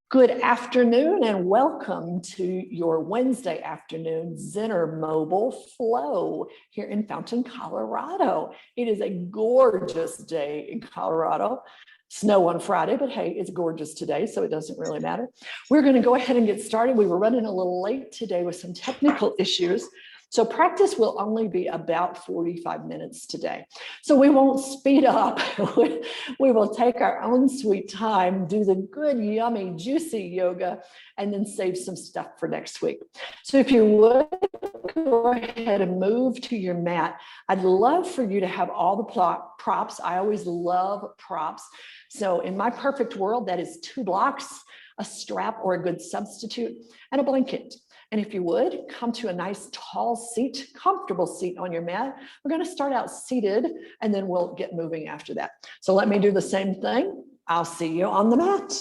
Good afternoon and welcome to your Wednesday afternoon Zenner Mobile Flow here in Fountain, Colorado. It is a gorgeous day in Colorado. Snow on Friday, but hey, it's gorgeous today, so it doesn't really matter. We're going to go ahead and get started. We were running a little late today with some technical issues. So practice will only be about 45 minutes today. So we won't speed up. We will take our own sweet time, do the good, yummy, juicy yoga, and then save some stuff for next week. So if you would, go ahead and move to your mat. I'd love for you to have all the props. I always love props. So in my perfect world, that is 2 blocks, a strap or a good substitute, and a blanket. And if you would, come to a nice tall seat, comfortable seat on your mat. We're going to start out seated, and then we'll get moving after that. So let me do the same thing. I'll see you on the mat.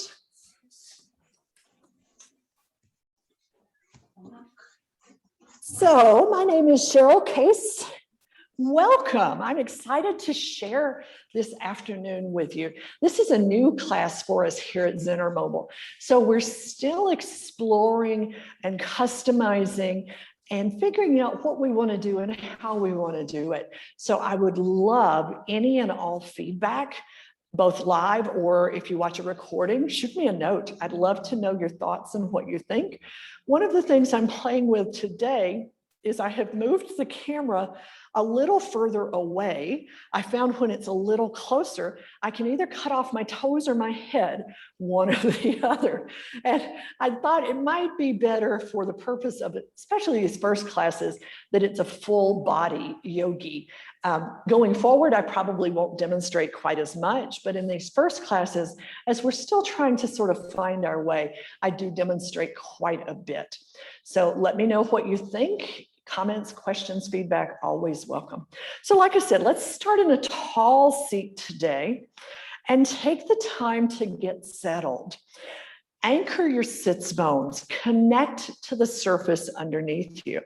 So my name is Cheryl Case. Welcome. I'm excited to share this afternoon with you. This is a new class for us here at Zenner Mobile. So we're still exploring and customizing and figuring out what we want to do and how we want to do it. So I would love any and all feedback, both live or if you watch a recording, shoot me a note. I'd love to know your thoughts and what you think. One of the things I'm playing with today is I have moved the camera a little further away. I found when it's a little closer, I can either cut off my toes or my head, one or the other. And I thought it might be better for the purpose of it, especially these first classes, that it's a full body yogi. Going forward, I probably won't demonstrate quite as much, but in these first classes, as we're still trying to sort of find our way, I do demonstrate quite a bit. So let me know what you think. Comments, questions, feedback, always welcome. So like I said, let's start in a tall seat today and take the time to get settled. Anchor your sits bones, connect to the surface underneath you.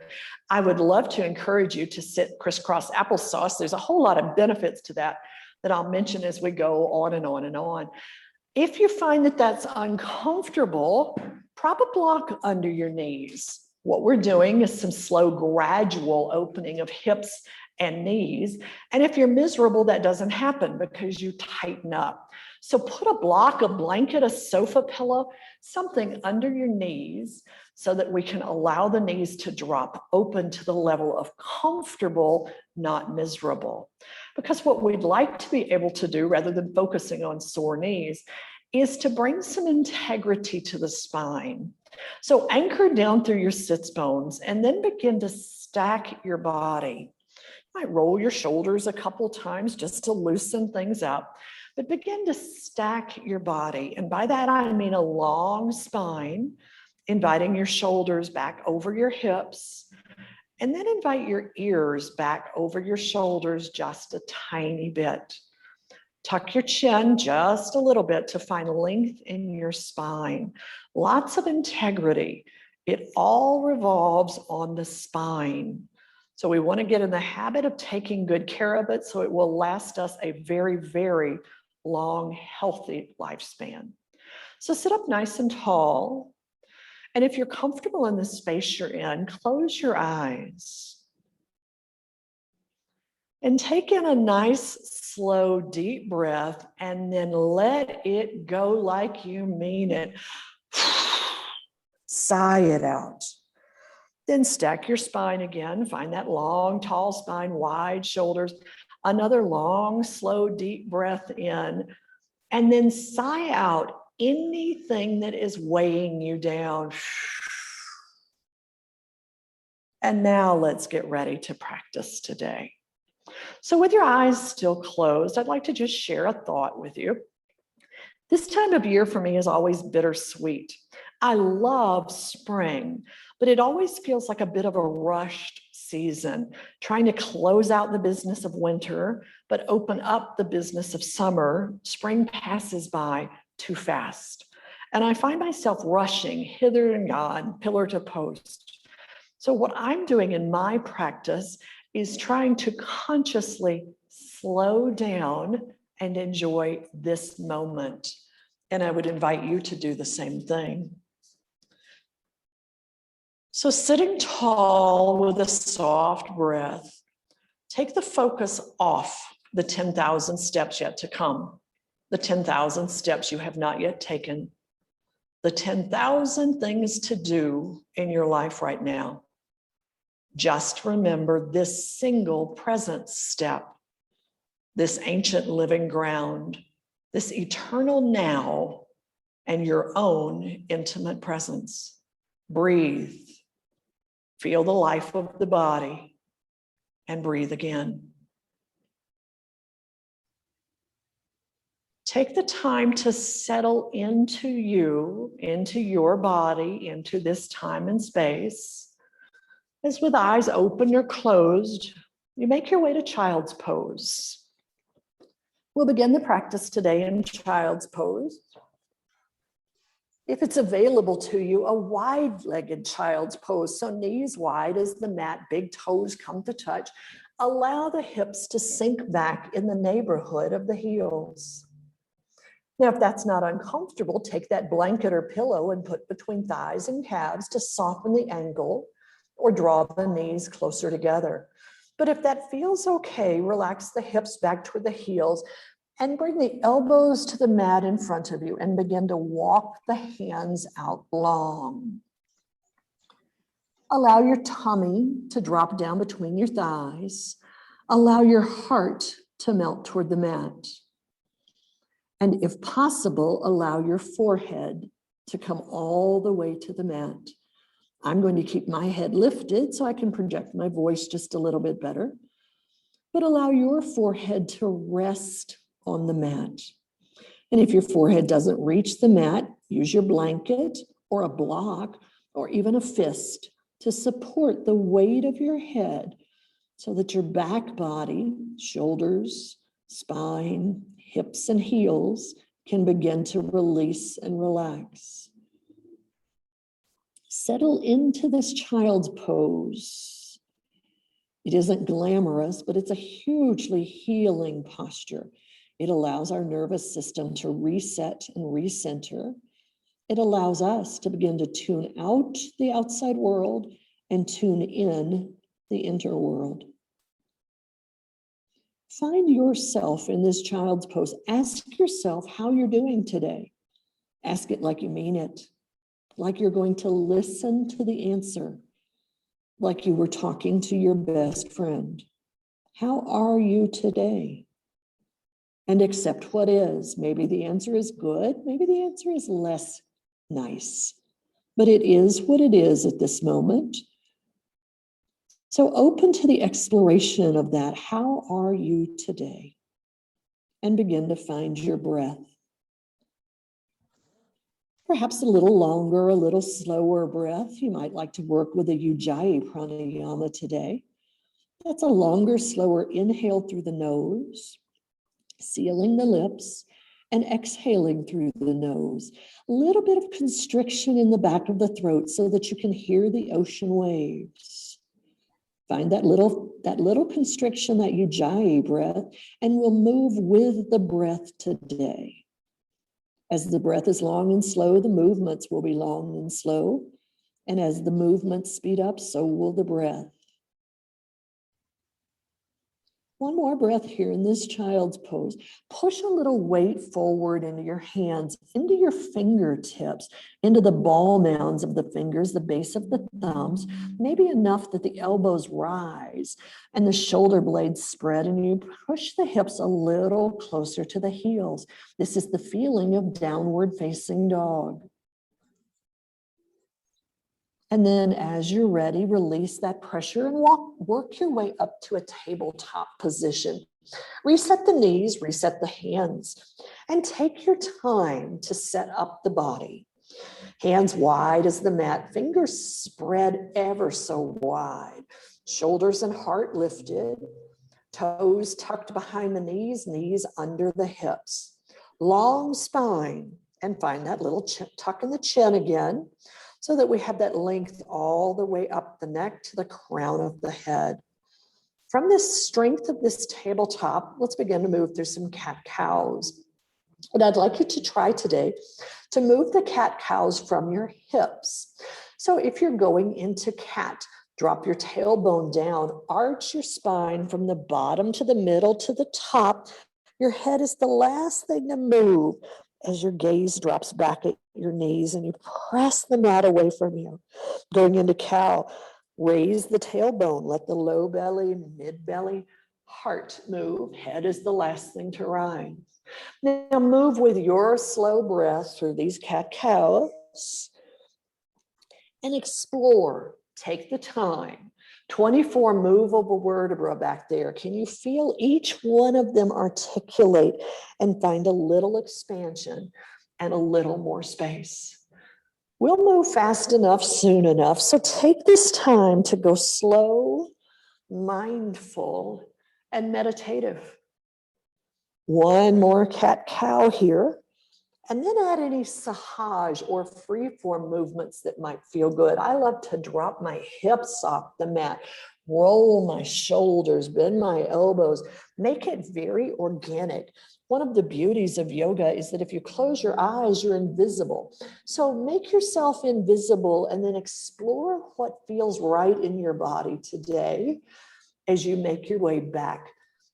I would love to encourage you to sit crisscross applesauce. There's a whole lot of benefits to that I'll mention as we go on and on and on. If you find that that's uncomfortable, prop a block under your knees. What we're doing is some slow, gradual opening of hips and knees. And if you're miserable, that doesn't happen because you tighten up. So put a block, a blanket, a sofa pillow, something under your knees so that we can allow the knees to drop open to the level of comfortable, not miserable. Because what we'd like to be able to do, rather than focusing on sore knees, is to bring some integrity to the spine. So anchor down through your sits bones and then begin to stack your body. You might roll your shoulders a couple times just to loosen things up, but begin to stack your body. And by that, I mean a long spine, inviting your shoulders back over your hips, and then invite your ears back over your shoulders just a tiny bit. Tuck your chin just a little bit to find length in your spine. Lots of integrity. It all revolves on the spine. So we want to get in the habit of taking good care of it so it will last us a very, very long, healthy lifespan. So sit up nice and tall. And if you're comfortable in the space you're in, close your eyes. And take in a nice, slow, deep breath, and then let it go like you mean it. Sigh it out. Then stack your spine again. Find that long, tall spine, wide shoulders. Another long, slow, deep breath in. And then sigh out anything that is weighing you down. And now let's get ready to practice today. So with your eyes still closed, I'd like to just share a thought with you. This time of year for me is always bittersweet. I love spring, but it always feels like a bit of a rushed season, trying to close out the business of winter, but open up the business of summer. Spring passes by too fast. And I find myself rushing hither and yon, pillar to post. So what I'm doing in my practice is trying to consciously slow down and enjoy this moment. And I would invite you to do the same thing. So sitting tall with a soft breath, take the focus off the 10,000 steps yet to come, the 10,000 steps you have not yet taken, the 10,000 things to do in your life right now. Just remember this single present step, this ancient living ground, this eternal now, and your own intimate presence. Breathe. Feel the life of the body and breathe again. Take the time to settle into you, into your body, into this time and space. As with eyes open or closed, you make your way to child's pose. We'll begin the practice today in child's pose. If it's available to you, a wide-legged child's pose, so knees wide as the mat, big toes come to touch. Allow the hips to sink back in the neighborhood of the heels. Now, if that's not uncomfortable, take that blanket or pillow and put between thighs and calves to soften the angle, or draw the knees closer together. But if that feels okay, relax the hips back toward the heels and bring the elbows to the mat in front of you and begin to walk the hands out long. Allow your tummy to drop down between your thighs. Allow your heart to melt toward the mat. And if possible, allow your forehead to come all the way to the mat. I'm going to keep my head lifted so I can project my voice just a little bit better. But allow your forehead to rest on the mat. And if your forehead doesn't reach the mat, use your blanket or a block or even a fist to support the weight of your head so that your back body, shoulders, spine, hips, and heels can begin to release and relax. Settle into this child's pose. It isn't glamorous, but it's a hugely healing posture. It allows our nervous system to reset and recenter. It allows us to begin to tune out the outside world and tune in the inner world. Find yourself in this child's pose. Ask yourself how you're doing today. Ask it like you mean it, like you're going to listen to the answer, like you were talking to your best friend. How are you today? And accept what is. Maybe the answer is good, maybe the answer is less nice, but it is what it is at this moment. So open to the exploration of that. How are you today? And begin to find your breath. Perhaps a little longer, a little slower breath. You might like to work with a Ujjayi pranayama today. That's a longer, slower inhale through the nose, sealing the lips, and exhaling through the nose. A little bit of constriction in the back of the throat so that you can hear the ocean waves. Find that little constriction, that Ujjayi breath, and we'll move with the breath today. As the breath is long and slow, the movements will be long and slow. And as the movements speed up, so will the breath. One more breath here in this child's pose. Push a little weight forward into your hands, into your fingertips, into the ball mounds of the fingers, the base of the thumbs, maybe enough that the elbows rise and the shoulder blades spread, and you push the hips a little closer to the heels. This is the feeling of downward facing dog. And then as you're ready, release that pressure and work your way up to a tabletop position. Reset the knees, reset the hands, and take your time to set up the body. Hands wide as the mat, fingers spread ever so wide. Shoulders and heart lifted, toes tucked behind the knees, knees under the hips. Long spine, and find that little tuck in the chin again, so that we have that length all the way up the neck to the crown of the head. From this strength of this tabletop, let's begin to move through some cat-cows. And I'd like you to try today to move the cat-cows from your hips. So if you're going into cat, drop your tailbone down, arch your spine from the bottom to the middle to the top. Your head is the last thing to move as your gaze drops back at your knees and you press the mat away from you. Going into cow, raise the tailbone, let the low belly, mid belly, heart move. Head is the last thing to rise. Now move with your slow breath through these cat-cows and explore. Take the time. 24 movable vertebrae back there. Can you feel each one of them articulate and find a little expansion and a little more space? We'll move fast enough, soon enough. So take this time to go slow, mindful, and meditative. One more cat-cow here. And then add any sahaj or free-form movements that might feel good. I love to drop my hips off the mat, roll my shoulders, bend my elbows, make it very organic. One of the beauties of yoga is that if you close your eyes, you're invisible. So make yourself invisible and then explore what feels right in your body today as you make your way back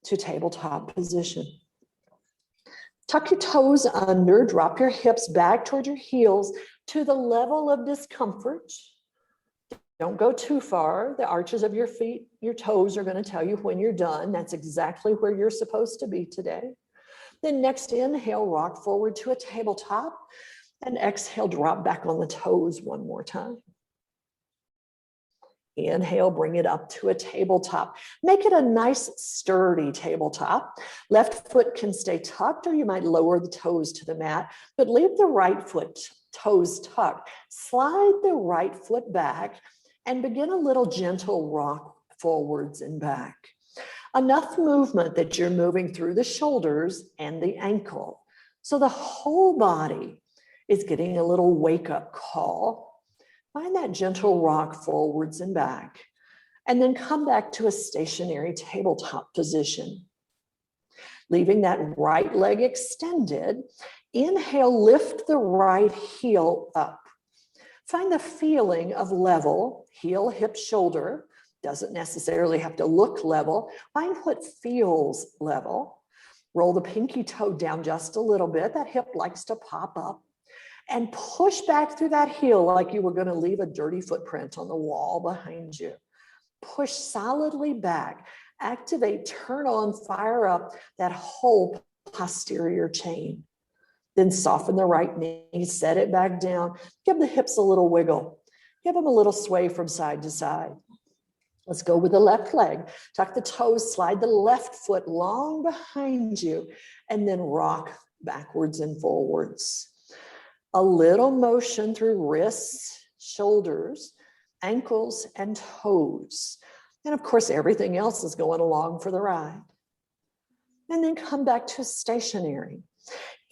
to tabletop position. Tuck your toes under, drop your hips back toward your heels to the level of discomfort. Don't go too far. The arches of your feet, your toes are going to tell you when you're done. That's exactly where you're supposed to be today. Then next inhale, rock forward to a tabletop, and exhale, drop back on the toes one more time. Inhale, bring it up to a tabletop. Make it a nice sturdy tabletop. Left foot can stay tucked, or you might lower the toes to the mat, but leave the right foot toes tucked. Slide the right foot back and begin a little gentle rock forwards and back. Enough movement that you're moving through the shoulders and the ankle. So the whole body is getting a little wake-up call. Find that gentle rock forwards and back, and then come back to a stationary tabletop position. Leaving that right leg extended, inhale, lift the right heel up. Find the feeling of level, heel, hip, shoulder. Doesn't necessarily have to look level. Find what feels level. Roll the pinky toe down just a little bit. That hip likes to pop up. And push back through that heel like you were going to leave a dirty footprint on the wall behind you. Push solidly back. Activate, turn on, fire up that whole posterior chain. Then soften the right knee, set it back down. Give the hips a little wiggle. Give them a little sway from side to side. Let's go with the left leg. Tuck the toes, slide the left foot long behind you, and then rock backwards and forwards. A little motion through wrists, shoulders, ankles, and toes. And of course, everything else is going along for the ride. And then come back to stationary.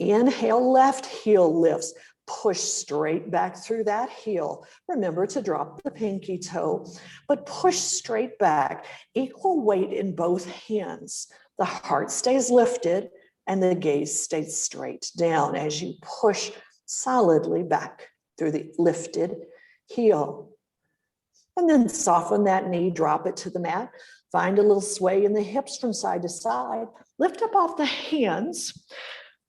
Inhale, left heel lifts. Push straight back through that heel. Remember to drop the pinky toe, but push straight back. Equal weight in both hands. The heart stays lifted and the gaze stays straight down as you push solidly back through the lifted heel. And then soften that knee, drop it to the mat. Find a little sway in the hips from side to side. Lift up off the hands.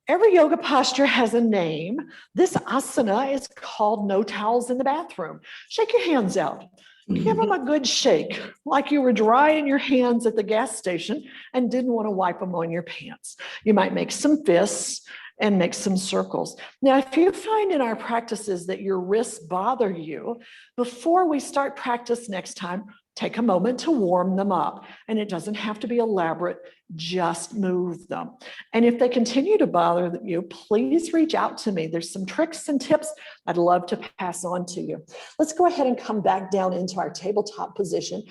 Every yoga posture has a name. This asana is called no towels in the bathroom. Shake your hands out. Give them a good shake, like you were drying your hands at the gas station and didn't want to wipe them on your pants. You might make some fists and make some circles. Now, if you find in our practices that your wrists bother you, before we start practice next time, take a moment to warm them up. And it doesn't have to be elaborate, just move them. And if they continue to bother you, please reach out to me. There's some tricks and tips I'd love to pass on to you. Let's go ahead and come back down into our tabletop position.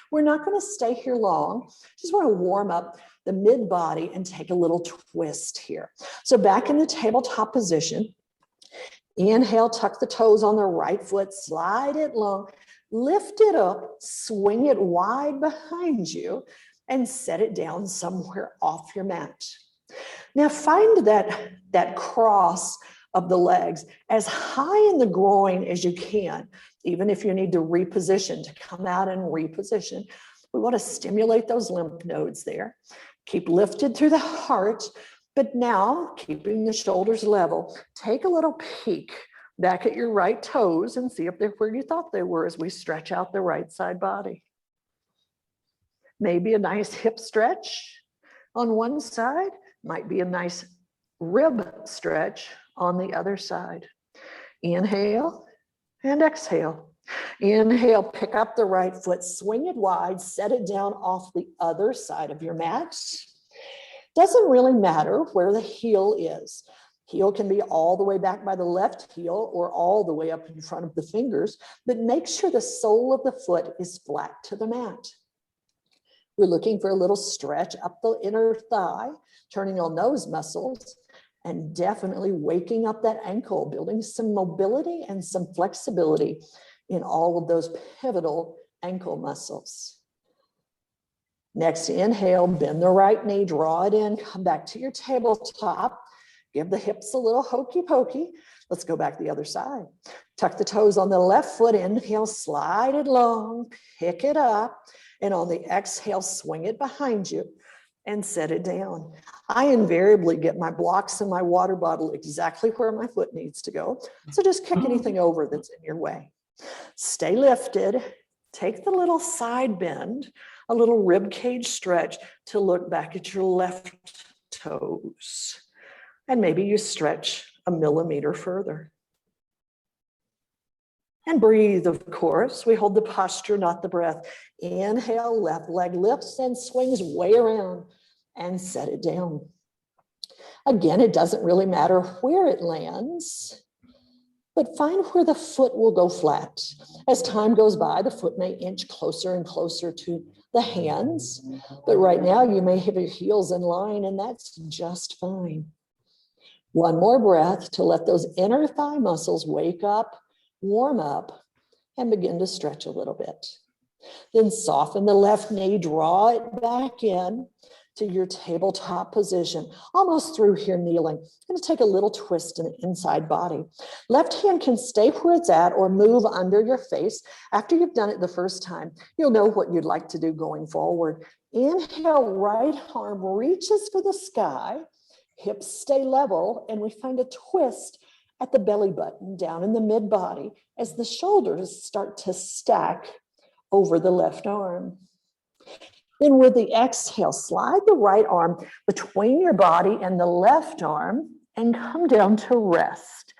We're not going to stay here long. Just want to warm up the mid body and take a little twist here. So back in the tabletop position, inhale, tuck the toes on the right foot, slide it long, lift it up, swing it wide behind you, and set it down somewhere off your mat. Now find that cross of the legs as high in the groin as you can, even if you need to reposition, to come out and reposition. We want to stimulate those lymph nodes there. Keep lifted through the heart, but now keeping the shoulders level. Take a little peek back at your right toes and see if they're where you thought they were as we stretch out the right side body. Maybe a nice hip stretch on one side, might be a nice rib stretch on the other side. Inhale and exhale. Inhale, pick up the right foot, swing it wide, set it down off the other side of your mat. Doesn't really matter where the heel is. Heel can be all the way back by the left heel or all the way up in front of the fingers, but make sure the sole of the foot is flat to the mat. We're looking for a little stretch up the inner thigh, turning on those muscles, and definitely waking up that ankle, building some mobility and some flexibility in all of those pivotal ankle muscles. Next, inhale, bend the right knee, draw it in, come back to your tabletop, give the hips a little hokey pokey. Let's go back the other side. Tuck the toes on the left foot, inhale, slide it long, pick it up, and on the exhale, swing it behind you and set it down. I invariably get my blocks and my water bottle exactly where my foot needs to go. So just kick anything over that's in your way. Stay lifted, take the little side bend, a little rib cage stretch to look back at your left toes. And maybe you stretch a millimeter further. And breathe, of course. We hold the posture, not the breath. Inhale, left leg lifts and swings way around and set it down. Again, it doesn't really matter where it lands, but find where the foot will go flat. As time goes by, the foot may inch closer and closer to the hands, but right now you may have your heels in line, and that's just fine. One more breath to let those inner thigh muscles wake up, warm up, and begin to stretch a little bit. Then soften the left knee, draw it back in to your tabletop position, almost through here kneeling. Going to take a little twist in the inside body. Left hand can stay where it's at or move under your face. After you've done it the first time, you'll know what you'd like to do going forward. Inhale, right arm reaches for the sky, hips stay level, and we find a twist at the belly button, down in the mid body, as the shoulders start to stack over the left arm. Then with the exhale, slide the right arm between your body and the left arm and come down to rest,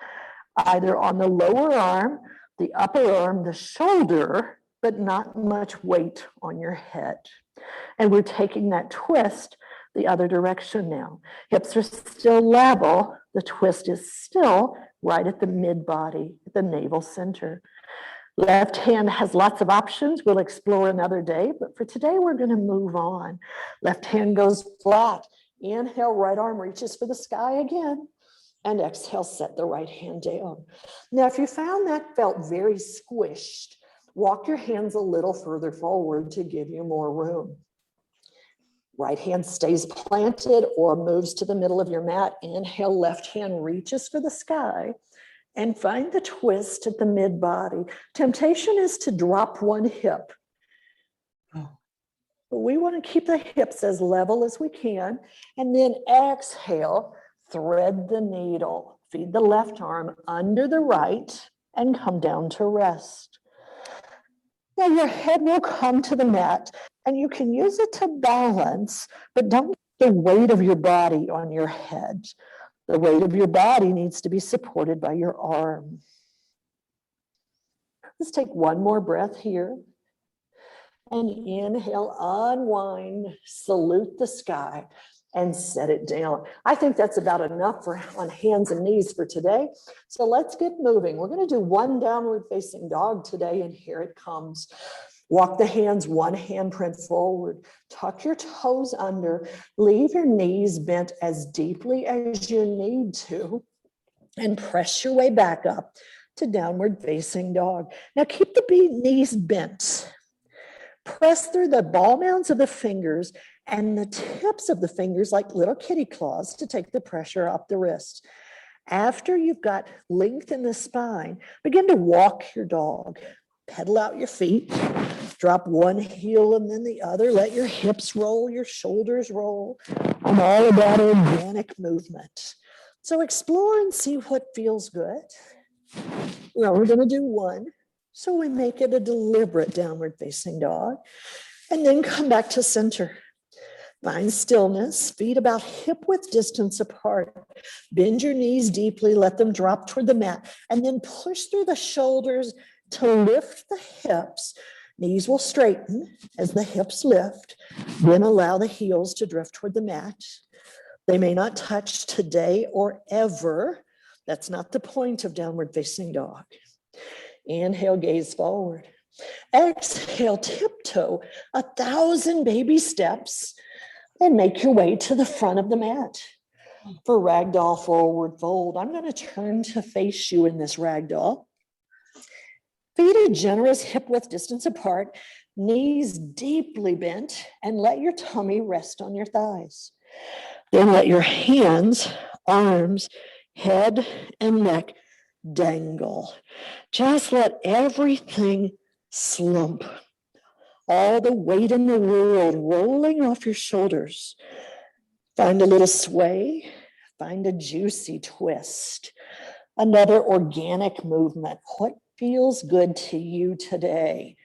either on the lower arm, the upper arm, the shoulder, but not much weight on your head. And we're taking that twist the other direction now. Hips are still level. The twist is still right at the mid body, at the navel center. Left hand has lots of options. We'll explore another day, but for today, we're going to move on. Left hand goes flat. Inhale, right arm reaches for the sky again. And exhale, set the right hand down. Now, if you found that felt very squished, walk your hands a little further forward to give you more room. Right hand stays planted or moves to the middle of your mat. Inhale, left hand reaches for the sky and find the twist at the mid body. Temptation is to drop one hip. But we want to keep the hips as level as we can. And then exhale, thread the needle. Feed the left arm under the right and come down to rest. Now your head will come to the mat and you can use it to balance, but don't put the weight of your body on your head. The weight of your body needs to be supported by your arm. Let's take one more breath here. And inhale, unwind, salute the sky, and set it down. I think that's about enough on hands and knees for today. So let's get moving. We're going to do one downward facing dog today, and here it comes. Walk the hands one handprint forward. Tuck your toes under. Leave your knees bent as deeply as you need to, and press your way back up to downward facing dog. Now keep the knees bent. Press through the ball mounds of the fingers and the tips of the fingers like little kitty claws to take the pressure up the wrist. After you've got length in the spine, begin to walk your dog. Pedal out your feet, drop one heel and then the other. Let your hips roll, your shoulders roll. I'm all about organic movement. So explore and see what feels good. Well, we're going to do one. So we make it a deliberate downward facing dog and then come back to center. Find stillness, feet about hip width distance apart. Bend your knees deeply, let them drop toward the mat, and then push through the shoulders to lift the hips. Knees will straighten as the hips lift, then allow the heels to drift toward the mat. They may not touch today or ever. That's not the point of downward facing dog. Inhale, gaze forward. Exhale, tiptoe 1,000 baby steps and make your way to the front of the mat. For ragdoll forward fold, I'm going to turn to face you in this ragdoll. Feet are generous hip width distance apart, knees deeply bent, and let your tummy rest on your thighs. Then let your hands, arms, head, and neck dangle. Just let everything slump. All the weight in the world rolling off your shoulders. Find a little sway, find a juicy twist. Another organic movement. What feels good to you today?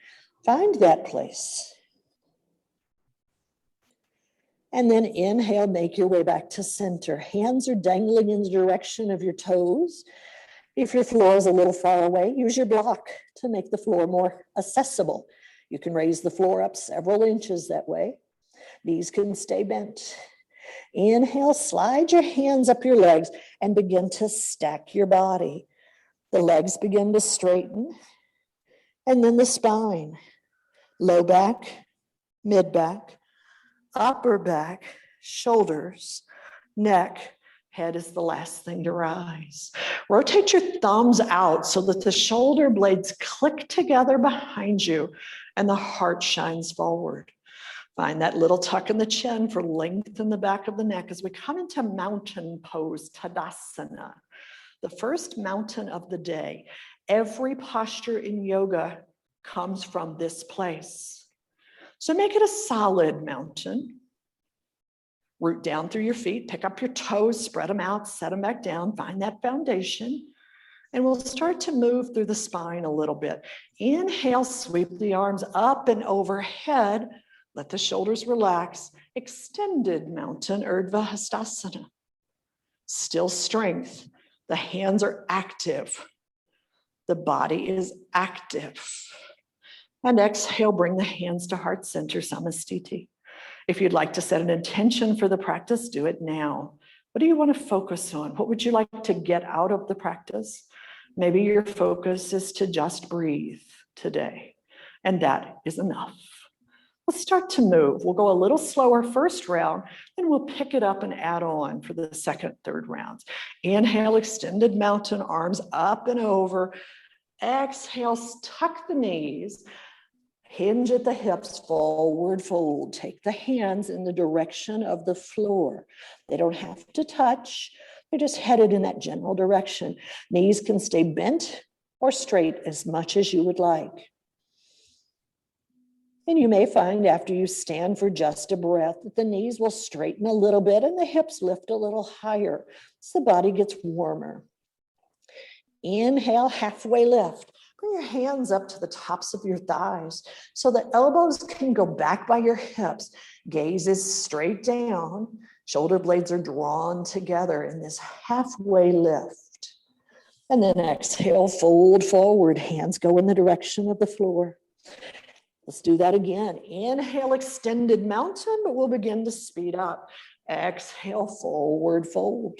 Find that place. And then inhale, make your way back to center. Hands are dangling in the direction of your toes. If your floor is a little far away, use your block to make the floor more accessible. You can raise the floor up several inches that way. Knees can stay bent. Inhale, slide your hands up your legs and begin to stack your body. The legs begin to straighten, and then the spine. Low back, mid back, upper back, shoulders, neck. Head is the last thing to rise. Rotate your thumbs out so that the shoulder blades click together behind you and the heart shines forward. Find that little tuck in the chin for length in the back of the neck as we come into mountain pose, Tadasana, the first mountain of the day. Every posture in yoga comes from this place. So make it a solid mountain. Root down through your feet, pick up your toes, spread them out, set them back down, find that foundation. And we'll start to move through the spine a little bit. Inhale, sweep the arms up and overhead. Let the shoulders relax. Extended mountain, Urdhva Hastasana. Still strength. The hands are active. The body is active. And exhale, bring the hands to heart center, Samastiti. If you'd like to set an intention for the practice, do it now. What do you want to focus on? What would you like to get out of the practice? Maybe your focus is to just breathe today, and that is enough. Let's start to move. We'll go a little slower first round, then we'll pick it up and add on for the second, third rounds. Inhale, extended mountain, arms up and over. Exhale, tuck the knees. Hinge at the hips, forward fold. Take the hands in the direction of the floor. They don't have to touch. They're just headed in that general direction. Knees can stay bent or straight as much as you would like. And you may find after you stand for just a breath that the knees will straighten a little bit and the hips lift a little higher as the body gets warmer. Inhale, halfway lift. Bring your hands up to the tops of your thighs so the elbows can go back by your hips. Gaze is straight down. Shoulder blades are drawn together in this halfway lift. And then exhale, fold forward. Hands go in the direction of the floor. Let's do that again. Inhale, extended mountain, but we'll begin to speed up. Exhale, forward fold.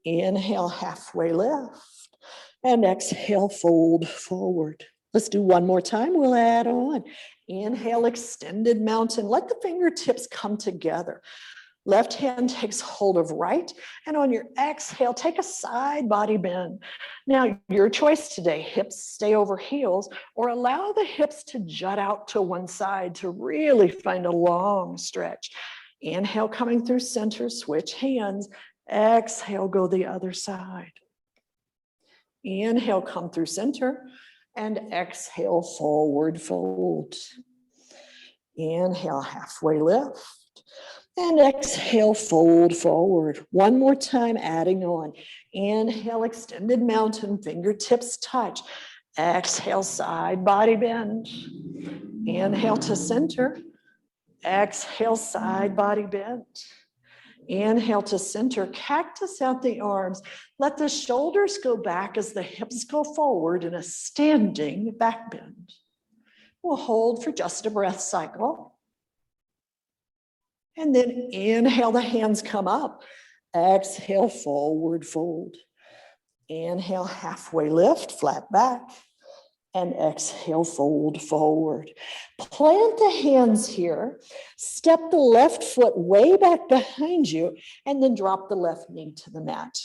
Inhale, halfway lift. And exhale, fold forward. Let's do one more time. We'll add on. Inhale, extended mountain. Let the fingertips come together. Left hand takes hold of right, and on your exhale, take a side body bend. Now, your choice today, hips stay over heels, or allow the hips to jut out to one side to really find a long stretch. Inhale, coming through center, switch hands. Exhale, go the other side. Inhale, come through center, and exhale, forward fold. Inhale, halfway lift. And exhale, fold forward. One more time, adding on. Inhale, extended mountain, fingertips touch. Exhale, side body bend. Inhale to center. Exhale, side body bend. Inhale to center, cactus out the arms. Let the shoulders go back as the hips go forward in a standing back bend. We'll hold for just a breath cycle. And then inhale, the hands come up. Exhale, forward fold. Inhale, halfway lift, flat back. And exhale, fold forward. Plant the hands here. Step the left foot way back behind you, and then drop the left knee to the mat.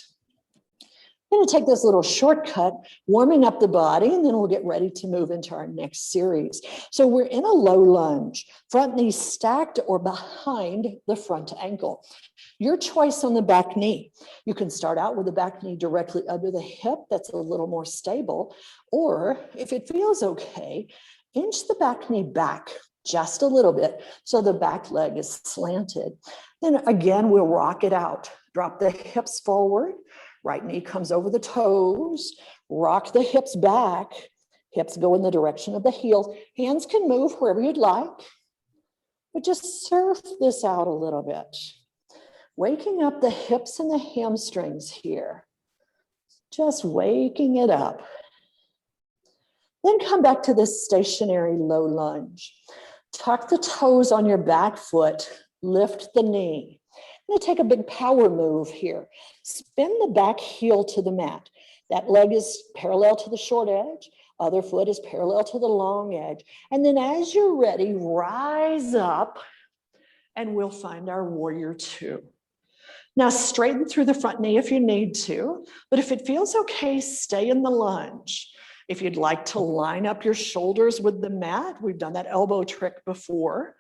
I'm going to take this little shortcut, warming up the body, and then we'll get ready to move into our next series. So we're in a low lunge, front knee stacked or behind the front ankle. Your choice on the back knee. You can start out with the back knee directly under the hip. That's a little more stable. Or if it feels okay, inch the back knee back just a little bit so the back leg is slanted. Then again, we'll rock it out. Drop the hips forward. Right knee comes over the toes. Rock the hips back. Hips go in the direction of the heels. Hands can move wherever you'd like. But just surf this out a little bit. Waking up the hips and the hamstrings here. Just waking it up. Then come back to this stationary low lunge. Tuck the toes on your back foot. Lift the knee. I'm going to take a big power move here. Spin the back heel to the mat. That leg is parallel to the short edge. Other foot is parallel to the long edge. And then as you're ready, rise up and we'll find our warrior two. Now straighten through the front knee if you need to, but if it feels okay, stay in the lunge. If you'd like to line up your shoulders with the mat, we've done that elbow trick before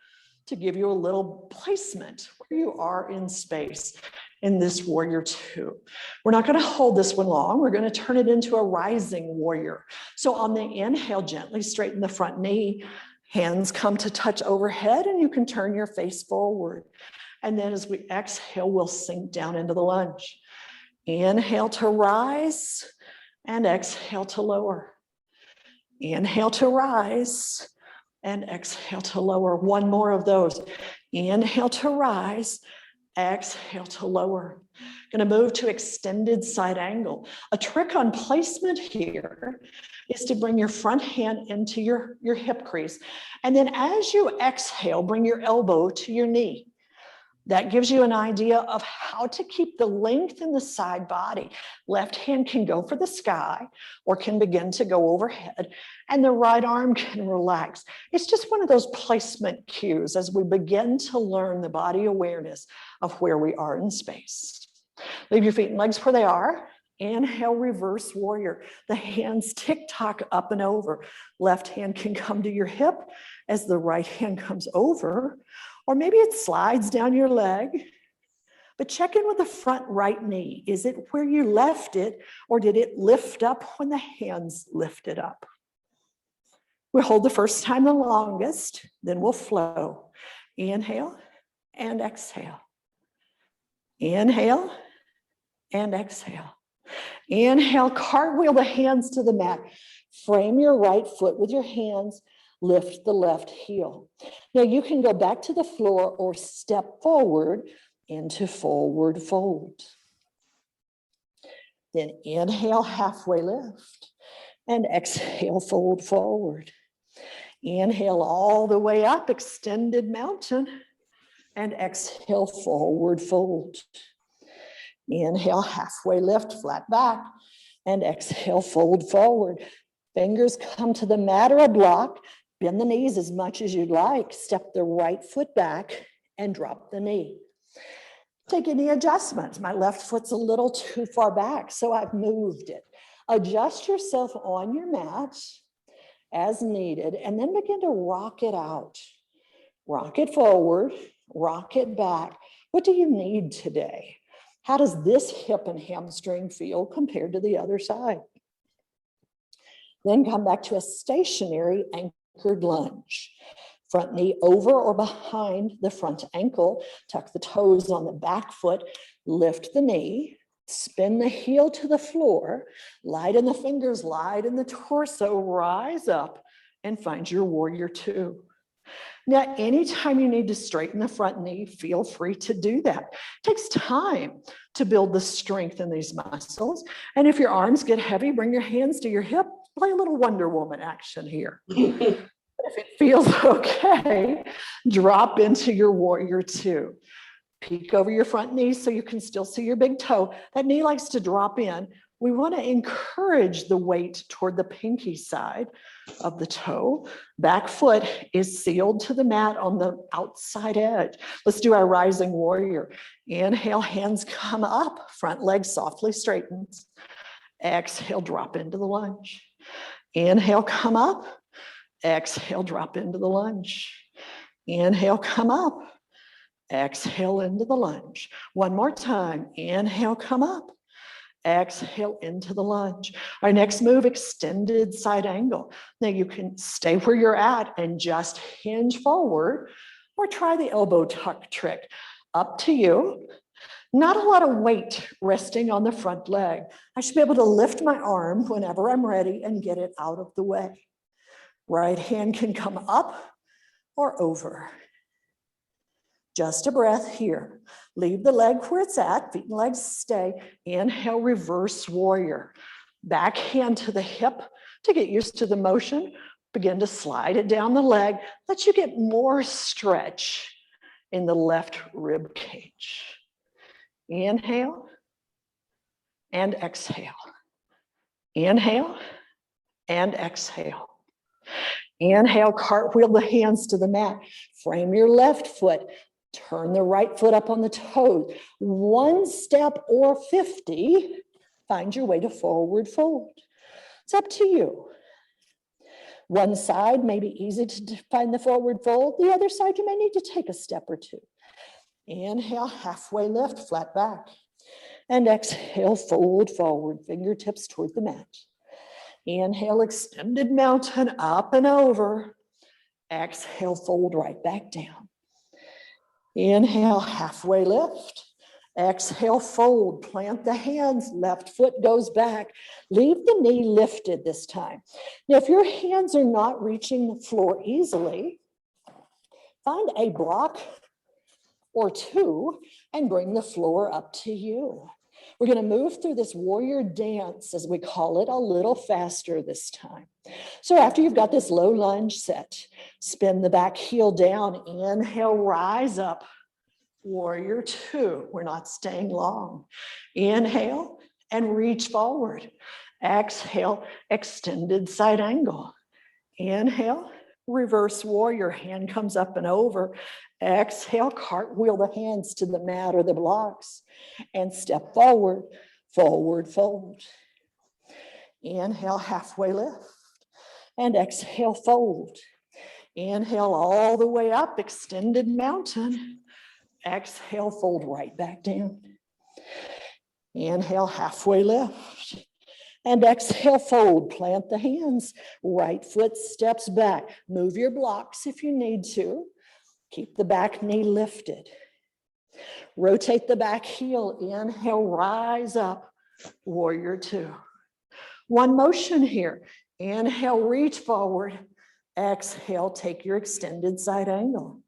to give you a little placement where you are in space in this warrior two. We're not going to hold this one long. We're going to turn it into a rising warrior. So on the inhale, gently straighten the front knee. Hands come to touch overhead and you can turn your face forward. And then as we exhale, we'll sink down into the lunge. Inhale to rise and exhale to lower. Inhale to rise and exhale to lower. One more of those. Inhale to rise, exhale to lower. Going to move to extended side angle. A trick on placement here is to bring your front hand into your hip crease. And then as you exhale, bring your elbow to your knee. That gives you an idea of how to keep the length in the side body. Left hand can go for the sky or can begin to go overhead, and the right arm can relax. It's just one of those placement cues as we begin to learn the body awareness of where we are in space. Leave your feet and legs where they are. Inhale, reverse warrior. The hands tick-tock up and over. Left hand can come to your hip as the right hand comes over. Or maybe it slides down your leg, but check in with the front right knee. Is it where you left it, or did it lift up when the hands lifted up? We'll hold the first time the longest, then we'll flow. Inhale and exhale. Inhale and exhale. Inhale, cartwheel the hands to the mat. Frame your right foot with your hands. Lift the left heel. Now you can go back to the floor or step forward into forward fold. Then inhale, halfway lift, and exhale, fold forward. Inhale all the way up, extended mountain, and exhale, forward fold. Inhale, halfway lift, flat back, and exhale, fold forward. Fingers come to the mat or a block. Bend the knees as much as you'd like. Step the right foot back and drop the knee. Take any adjustments. My left foot's a little too far back, so I've moved it. Adjust yourself on your mat as needed, and then begin to rock it out. Rock it forward, rock it back. What do you need today? How does this hip and hamstring feel compared to the other side? Then come back to a stationary anchored lunge. Front knee over or behind the front ankle. Tuck the toes on the back foot. Lift the knee. Spin the heel to the floor. Lighten the fingers, lighten the torso. Rise up and find your warrior two. Now, anytime you need to straighten the front knee, feel free to do that. It takes time to build the strength in these muscles. And if your arms get heavy, bring your hands to your hip. Play a little Wonder Woman action here. If it feels okay, drop into your warrior two. Peek over your front knee so you can still see your big toe. That knee likes to drop in. We want to encourage the weight toward the pinky side of the toe. Back foot is sealed to the mat on the outside edge. Let's do our rising warrior. Inhale, hands come up, front leg softly straightens. Exhale, drop into the lunge. Inhale, come up. Exhale, drop into the lunge. Inhale, come up. Exhale into the lunge. One more time. Inhale, come up. Exhale into the lunge. Our next move, extended side angle. Now you can stay where you're at and just hinge forward or try the elbow tuck trick. Up to you. Not a lot of weight resting on the front leg. I should be able to lift my arm whenever I'm ready and get it out of the way. Right hand can come up or over. Just a breath here. Leave the leg where it's at, feet and legs stay. Inhale, reverse warrior. Back hand to the hip to get used to the motion. Begin to slide it down the leg. Let you get more stretch in the left rib cage. Inhale and exhale. Inhale and exhale. Inhale, cartwheel the hands to the mat. Frame your left foot. Turn the right foot up on the toes. One step or 50. Find your way to forward fold. It's up to you. One side may be easy to find the forward fold. The other side, you may need to take a step or two. Inhale, halfway lift, flat back. And exhale, fold forward, fingertips toward the mat. Inhale, extended mountain, up and over. Exhale, fold right back down. Inhale, halfway lift. Exhale, fold, plant the hands, left foot goes back. Leave the knee lifted this time. Now, if your hands are not reaching the floor easily, find a block or two and bring the floor up to you. We're going to move through this warrior dance, as we call it, a little faster this time. So after you've got this low lunge set, spin the back heel down, inhale, rise up, warrior two. We're not staying long. Inhale and reach forward. Exhale, extended side angle. Inhale, reverse warrior, hand comes up and over. Exhale, cartwheel the hands to the mat or the blocks and step forward, forward fold. Inhale, halfway lift and exhale, fold. Inhale all the way up, extended mountain. Exhale, fold right back down. Inhale, halfway lift. And exhale, fold, plant the hands. Right foot steps back. Move your blocks if you need to. Keep the back knee lifted. Rotate the back heel. Inhale, rise up, warrior two. One motion here. Inhale, reach forward. Exhale, take your extended side angle.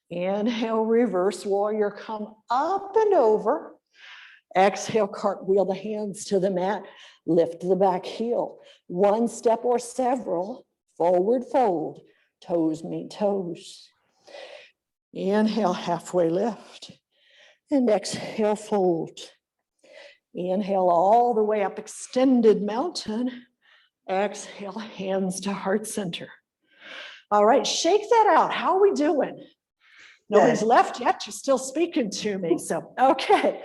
Inhale, reverse warrior, come up and over. Exhale, cartwheel the hands to the mat. Lift the back heel. One step or several, forward fold. Toes meet toes. Inhale, halfway lift. And exhale, fold. Inhale all the way up, extended mountain. Exhale, hands to heart center. All right, shake that out. How are we doing? Nobody's left yet. You're still speaking to me. So, okay.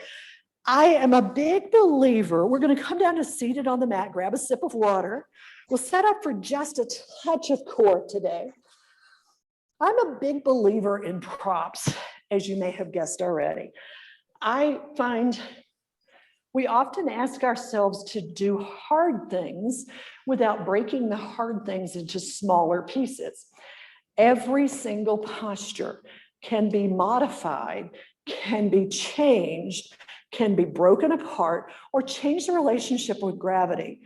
I am a big believer. We're going to come down to seated on the mat, grab a sip of water. We'll set up for just a touch of core today. I'm a big believer in props, as you may have guessed already. I find we often ask ourselves to do hard things without breaking the hard things into smaller pieces. Every single posture can be modified, can be changed, can be broken apart, or change the relationship with gravity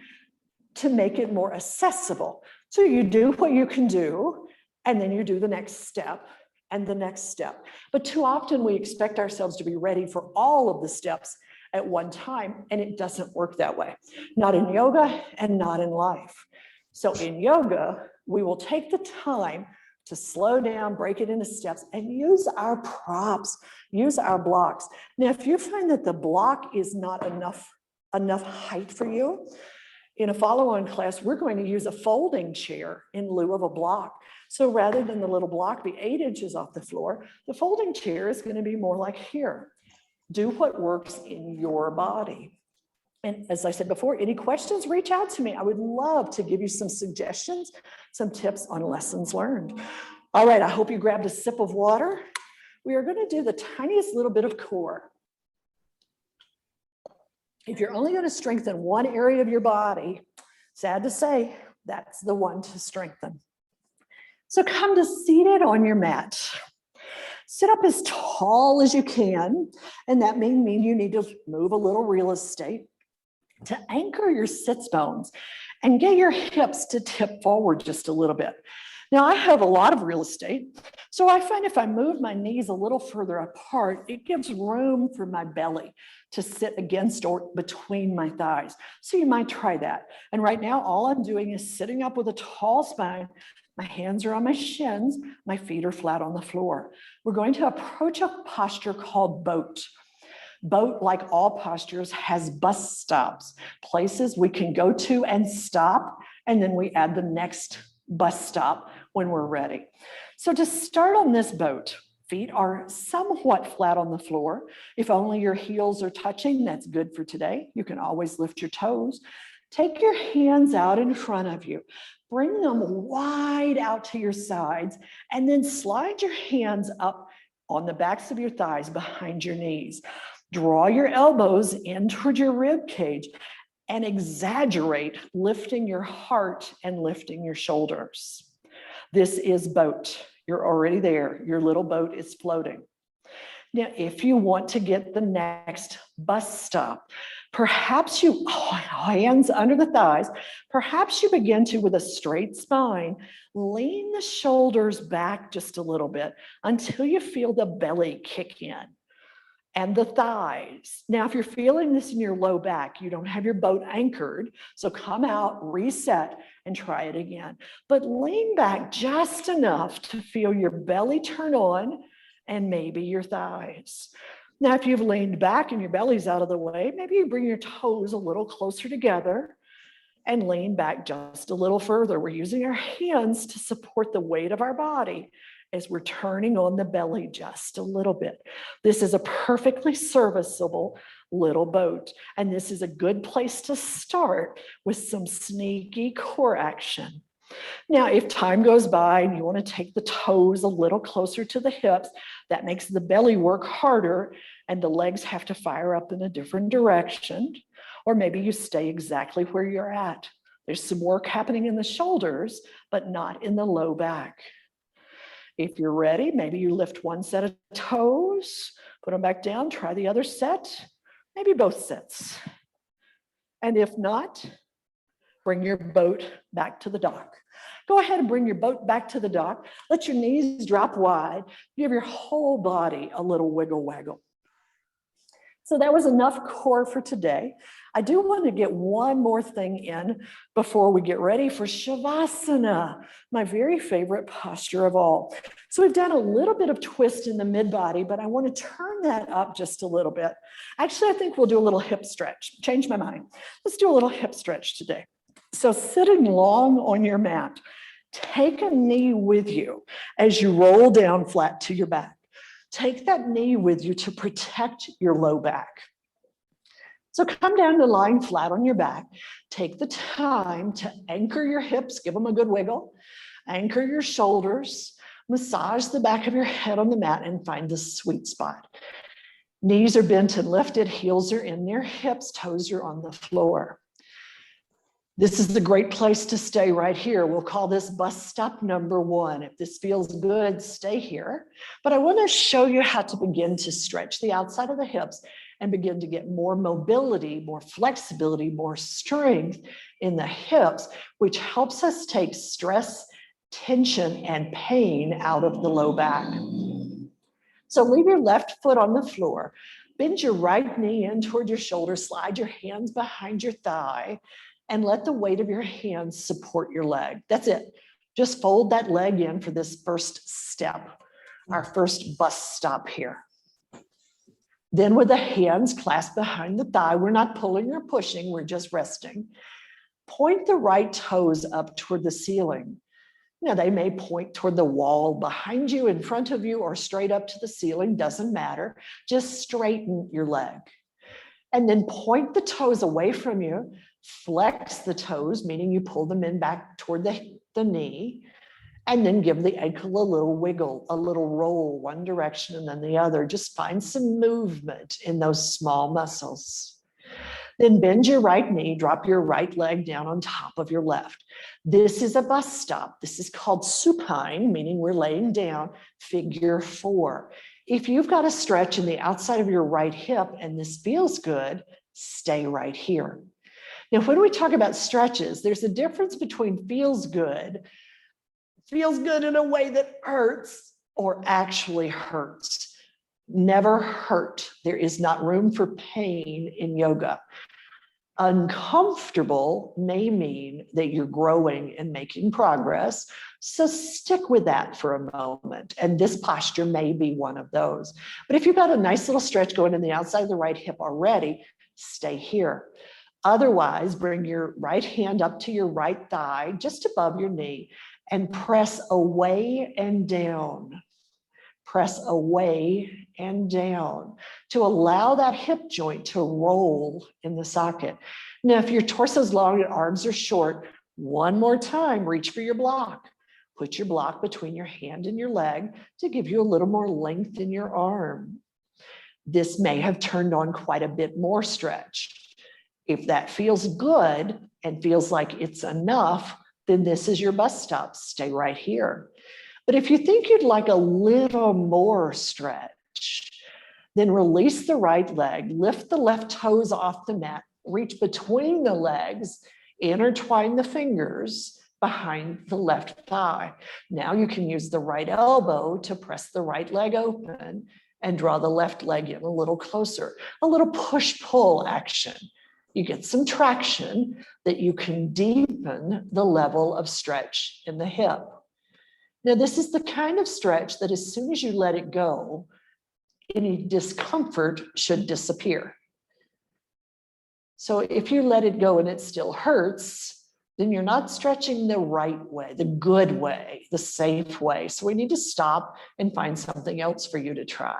to make it more accessible. So you do what you can do, and then you do the next step and the next step. But too often we expect ourselves to be ready for all of the steps at one time, and it doesn't work that way. Not in yoga and not in life. So in yoga, we will take the time to slow down, break it into steps, and use our props, use our blocks. Now, if you find that the block is not enough height for you, in a follow-on class, we're going to use a folding chair in lieu of a block. So rather than the little block be 8 inches off the floor, the folding chair is going to be more like here. Do what works in your body. And as I said before, any questions, reach out to me. I would love to give you some suggestions, some tips on lessons learned. All right, I hope you grabbed a sip of water. We are going to do the tiniest little bit of core. If you're only going to strengthen one area of your body, sad to say, that's the one to strengthen. So come to seated on your mat. Sit up as tall as you can, and that may mean you need to move a little real estate to anchor your sits bones and get your hips to tip forward just a little bit. Now, I have a lot of real estate, so I find if I move my knees a little further apart, it gives room for my belly to sit against or between my thighs. So you might try that. And right now, all I'm doing is sitting up with a tall spine. My hands are on my shins, my feet are flat on the floor. We're going to approach a posture called boat. Boat, like all postures, has bus stops, places we can go to and stop, and then we add the next bus stop when we're ready. So to start on this boat, feet are somewhat flat on the floor. If only your heels are touching, that's good for today. You can always lift your toes. Take your hands out in front of you. Bring them wide out to your sides, and then slide your hands up on the backs of your thighs behind your knees. Draw your elbows in toward your rib cage and exaggerate lifting your heart and lifting your shoulders. This is boat. You're already there. Your little boat is floating. Now, if you want to get the next bus stop, perhaps you, hands under the thighs, perhaps you begin to, with a straight spine, lean the shoulders back just a little bit until you feel the belly kick in and the thighs. Now, if you're feeling this in your low back, you don't have your boat anchored, so come out, reset, and try it again. But lean back just enough to feel your belly turn on and maybe your thighs. Now, if you've leaned back and your belly's out of the way, maybe you bring your toes a little closer together and lean back just a little further. We're using our hands to support the weight of our body as we're turning on the belly just a little bit. This is a perfectly serviceable little boat, and this is a good place to start with some sneaky core action. Now, if time goes by and you want to take the toes a little closer to the hips, that makes the belly work harder and the legs have to fire up in a different direction. Or maybe you stay exactly where you're at. There's some work happening in the shoulders, but not in the low back. If you're ready, maybe you lift one set of toes, put them back down, try the other set, maybe both sets. And if not, bring your boat back to the dock. Go ahead and bring your boat back to the dock. Let your knees drop wide. Give your whole body a little wiggle waggle. So that was enough core for today. I do want to get one more thing in before we get ready for Shavasana, my very favorite posture of all. So we've done a little bit of twist in the mid body, but I want to turn that up just a little bit. Actually, I think we'll do a little hip stretch. Change my mind. Let's do a little hip stretch today. So sitting long on your mat, take a knee with you as you roll down flat to your back. Take that knee with you to protect your low back. So come down to lying flat on your back. Take the time to anchor your hips, give them a good wiggle, anchor your shoulders, massage the back of your head on the mat and find the sweet spot. Knees are bent and lifted, heels are in their hips, toes are on the floor. This is the great place to stay right here. We'll call this bus stop number 1. If this feels good, stay here. But I want to show you how to begin to stretch the outside of the hips and begin to get more mobility, more flexibility, more strength in the hips, which helps us take stress, tension, and pain out of the low back. So leave your left foot on the floor, bend your right knee in toward your shoulder, slide your hands behind your thigh, and let the weight of your hands support your leg. That's it. Just fold that leg in for this first step, our first bus stop here. Then with the hands clasped behind the thigh, we're not pulling or pushing, we're just resting. Point the right toes up toward the ceiling. Now they may point toward the wall behind you, in front of you, or straight up to the ceiling, doesn't matter. Just straighten your leg. And then point the toes away from you, flex the toes, meaning you pull them in back toward the knee, and then give the ankle a little wiggle, a little roll, one direction and then the other. Just find some movement in those small muscles. Then bend your right knee, drop your right leg down on top of your left. This is a bus stop. This is called supine, meaning we're laying down, figure 4. If you've got a stretch in the outside of your right hip and this feels good, stay right here. Now, when we talk about stretches, there's a difference between feels good in a way that hurts, or actually hurts. Never hurt. There is not room for pain in yoga. Uncomfortable may mean that you're growing and making progress. So stick with that for a moment. And this posture may be one of those. But if you've got a nice little stretch going in the outside of the right hip already, stay here. Otherwise, bring your right hand up to your right thigh, just above your knee, and press away and down. Press away and down to allow that hip joint to roll in the socket. Now, if your torso is long and arms are short, one more time, reach for your block. Put your block between your hand and your leg to give you a little more length in your arm. This may have turned on quite a bit more stretch. If that feels good and feels like it's enough, then this is your bus stop. Stay right here. But if you think you'd like a little more stretch, then release the right leg, lift the left toes off the mat, reach between the legs, intertwine the fingers behind the left thigh. Now you can use the right elbow to press the right leg open and draw the left leg in a little closer, a little push-pull action. You get some traction that you can deepen the level of stretch in the hip. Now, this is the kind of stretch that as soon as you let it go, any discomfort should disappear. So if you let it go and it still hurts, then you're not stretching the right way, the good way, the safe way. So we need to stop and find something else for you to try.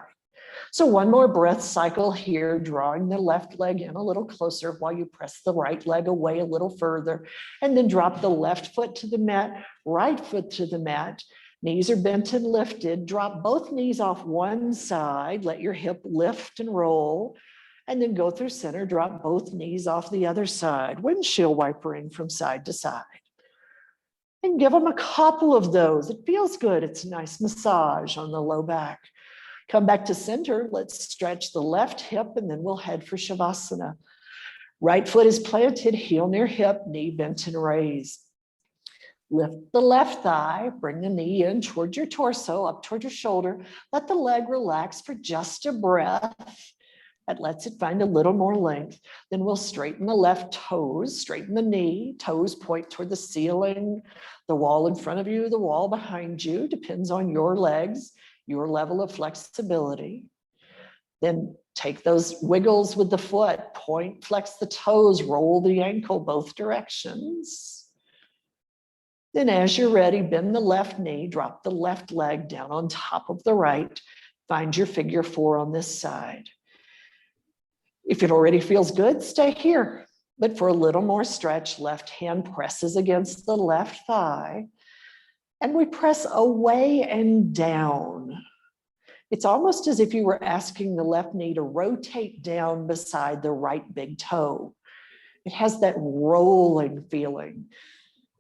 So one more breath cycle here, drawing the left leg in a little closer while you press the right leg away a little further, and then drop the left foot to the mat, right foot to the mat. Knees are bent and lifted. Drop both knees off one side, let your hip lift and roll, and then go through center, drop both knees off the other side, windshield wipering from side to side. And give them a couple of those. It feels good. It's a nice massage on the low back. Come back to center. Let's stretch the left hip and then we'll head for Shavasana. Right foot is planted, heel near hip, knee bent and raised. Lift the left thigh, bring the knee in toward your torso, up toward your shoulder. Let the leg relax for just a breath. That lets it find a little more length. Then we'll straighten the left toes, straighten the knee, toes point toward the ceiling, the wall in front of you, the wall behind you, depends on your legs, your level of flexibility. Then take those wiggles with the foot, point, flex the toes, roll the ankle both directions. Then as you're ready, bend the left knee, drop the left leg down on top of the right. Find your figure 4 on this side. If it already feels good, stay here. But for a little more stretch, left hand presses against the left thigh. And we press away and down. It's almost as if you were asking the left knee to rotate down beside the right big toe. It has that rolling feeling.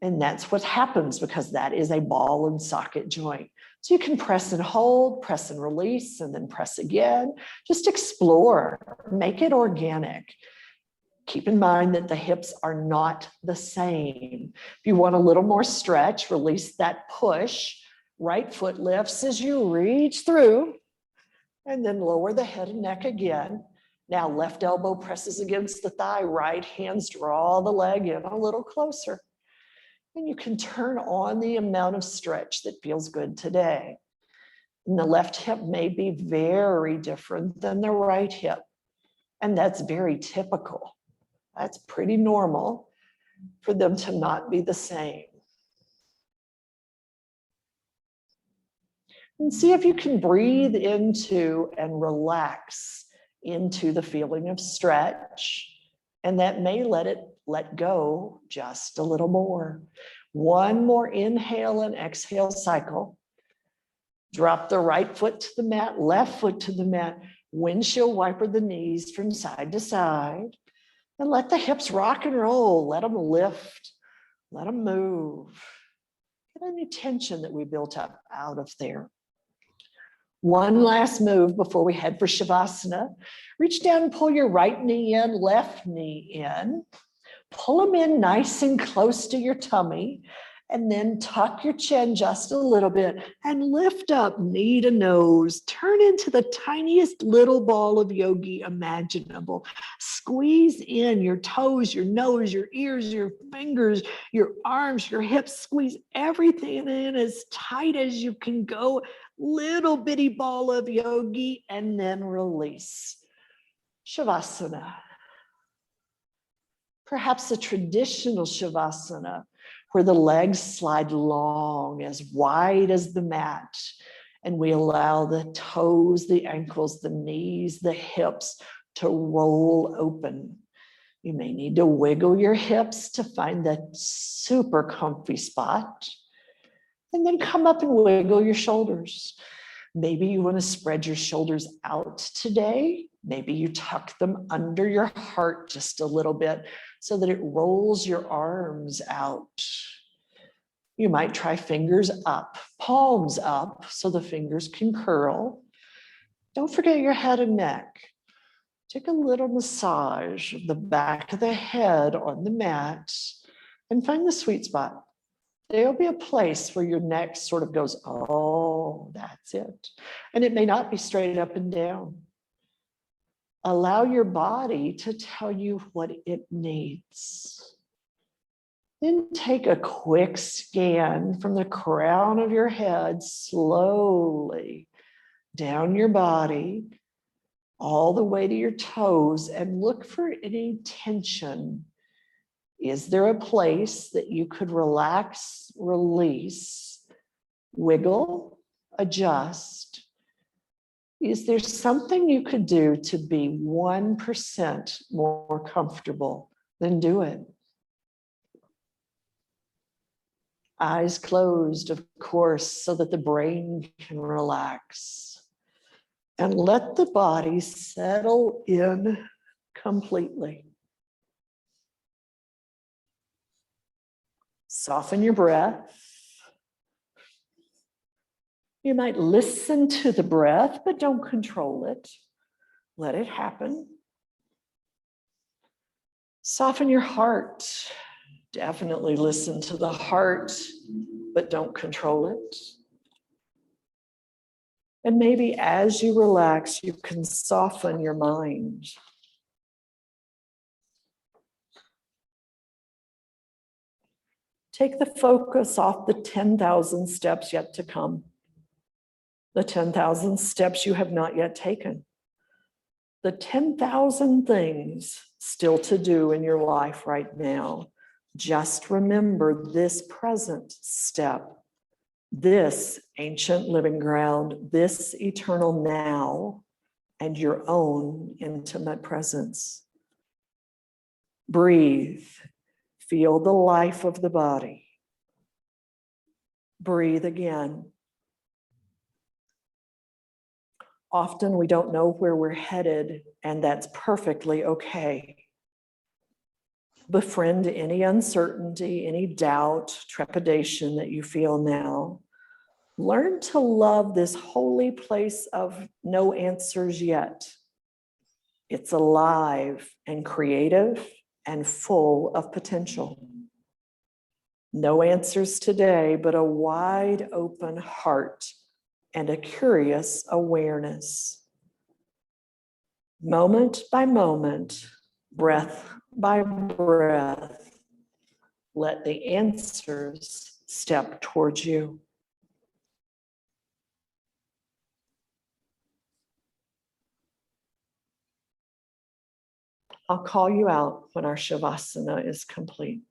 And that's what happens because that is a ball and socket joint. So you can press and hold, press and release, and then press again. Just explore, make it organic. Keep in mind that the hips are not the same. If you want a little more stretch, release that push. Right foot lifts as you reach through, and then lower the head and neck again. Now left elbow presses against the thigh, right hands draw the leg in a little closer. And you can turn on the amount of stretch that feels good today. And the left hip may be very different than the right hip. And that's very typical. That's pretty normal for them to not be the same. And see if you can breathe into and relax into the feeling of stretch. And that may let go just a little more. One more inhale and exhale cycle. Drop the right foot to the mat, left foot to the mat, windshield wiper the knees from side to side. And let the hips rock and roll. Let them lift, let them move. Get any tension that we built up out of there. One last move before we head for Shavasana. Reach down and pull your right knee in, left knee in. Pull them in nice and close to your tummy, and then tuck your chin just a little bit and lift up knee to nose. Turn into the tiniest little ball of yogi imaginable. Squeeze in your toes, your nose, your ears, your fingers, your arms, your hips. Squeeze everything in as tight as you can go. Little bitty ball of yogi, and then release. Shavasana. Perhaps a traditional Shavasana where the legs slide long, as wide as the mat, and we allow the toes, the ankles, the knees, the hips to roll open. You may need to wiggle your hips to find that super comfy spot. And then come up and wiggle your shoulders. Maybe you want to spread your shoulders out today. Maybe you tuck them under your heart just a little bit so that it rolls your arms out. You might try fingers up, palms up, so the fingers can curl. Don't forget your head and neck. Take a little massage of the back of the head on the mat and find the sweet spot. There'll be a place where your neck sort of goes, oh, that's it. And it may not be straight up and down. Allow your body to tell you what it needs. Then take a quick scan from the crown of your head, slowly down your body, all the way to your toes, and look for any tension. Is there a place that you could relax, release, wiggle, adjust? Is there something you could do to be 1% more comfortable? Then do it. Eyes closed, of course, so that the brain can relax. And let the body settle in completely. Soften your breath. You might listen to the breath, but don't control it. Let it happen. Soften your heart. Definitely listen to the heart, but don't control it. And maybe as you relax, you can soften your mind. Take the focus off the 10,000 steps yet to come. The 10,000 steps you have not yet taken. The 10,000 things still to do in your life right now. Just remember this present step this ancient living ground, this eternal now, and your own intimate presence. Breathe. Feel the life of the body. Breathe again. Often we don't know where we're headed, and that's perfectly okay. Befriend any uncertainty, any doubt, trepidation that you feel now. Learn to love this holy place of no answers yet. It's alive and creative and full of potential. No answers today, but a wide open heart and a curious awareness. Moment by moment, breath by breath, let the answers step towards you. I'll call you out when our Shavasana is complete.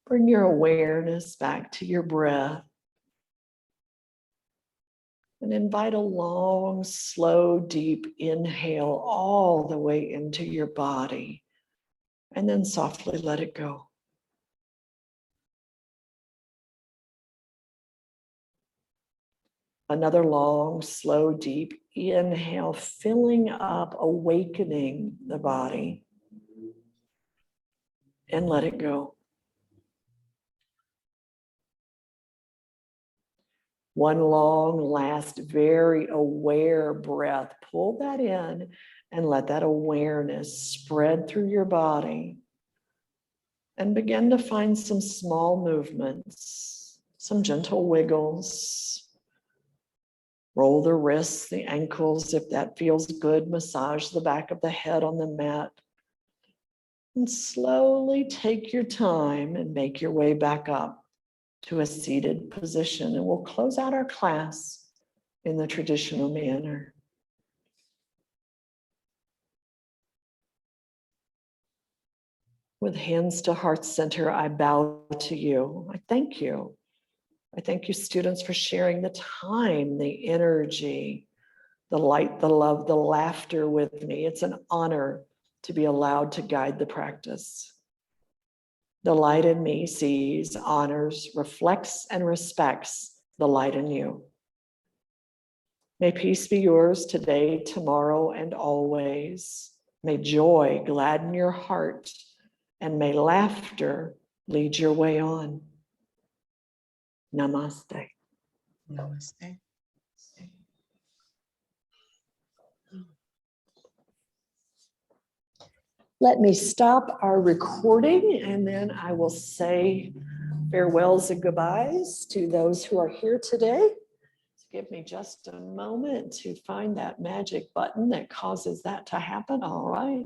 Bring your awareness back to your breath. And invite a long, slow, deep inhale all the way into your body. And then softly let it go. Another long, slow, deep inhale, filling up, awakening the body. And let it go. One long, last, very aware breath. Pull that in and let that awareness spread through your body. And begin to find some small movements, some gentle wiggles. Roll the wrists, the ankles, if that feels good. Massage the back of the head on the mat. And slowly take your time and make your way back up to a seated position. And we'll close out our class in the traditional manner. With hands to heart center, I bow to you. I thank you. I thank you, students, for sharing the time, the energy, the light, the love, the laughter with me. It's an honor to be allowed to guide the practice. The light in me sees, honors, reflects, and respects the light in you. May peace be yours today, tomorrow, and always. May joy gladden your heart, and may laughter lead your way on. Namaste. Namaste. Let me stop our recording, and then I will say farewells and goodbyes to those who are here today. Give me just a moment to find that magic button that causes that to happen. All right.